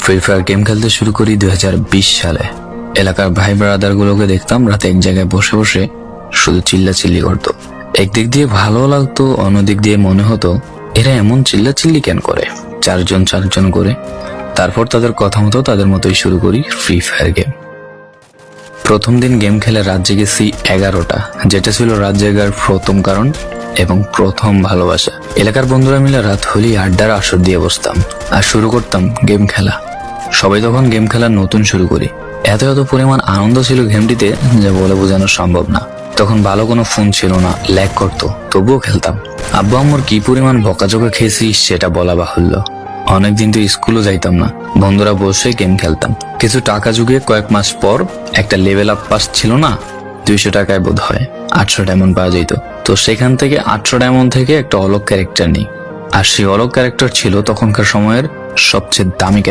Free fire game খেলতে শুরু করি 2020 সালে। এলাকার ভাই ব্রাদার গুলোকে দেখতাম রাতে এক জায়গায় বসে বসে শুধু চিল্লাচিল্লি করতো। একদিক দিয়ে ভালো লাগতো, অন্যদিক দিয়ে মনে হতো এরা এমন চিল্লাচিল্লি কেন করে, চারজন করে। তারপর তাদের কথা মতো তাদের মতোই শুরু করি ফ্রি ফায়ার গেম। প্রথম দিন গেম খেলে রাত জেগেছি 11টা, যেটা ছিল রাত জেগার প্রথম কারণ এবং প্রথম ভালোবাসা। এলাকার বন্ধুরা মিলে রাত হলেই আড্ডার আসর দিয়ে বসতাম আর শুরু করতাম গেম খেলা। সবাই তখন গেম খেলা নতুন শুরু করি। এত পরিমাণ আনন্দ ছিল গেমটিতে যে বলে বোঝানো সম্ভব না। তখন ভালো কোনো ফোন ছিল না, ল্যাগ করতো, তবুও খেলতাম। আব্বু আম্মুর কি পরিমাণ বকাঝকা খেয়েছি সেটা বলা বাহুল্য। অনেকদিন তো স্কুলও যাইতাম না, বন্ধুরা বসে গেম খেলতাম। কিছু টাকা জুগিয়ে কয়েক মাস পর একটা লেভেল আপ পাস ছিল না, 200 টাকায় বোধ হয় 800 ডায়মন্ড পাওয়া যেত। তো সেখান থেকে 800 ডায়মন্ড থেকে একটা অলক ক্যারেক্টার নিই। আর সেই অলক ক্যারেক্টার ছিল তখনকার সময়ের সবচেয়ে দামি ক্যারেক্টার।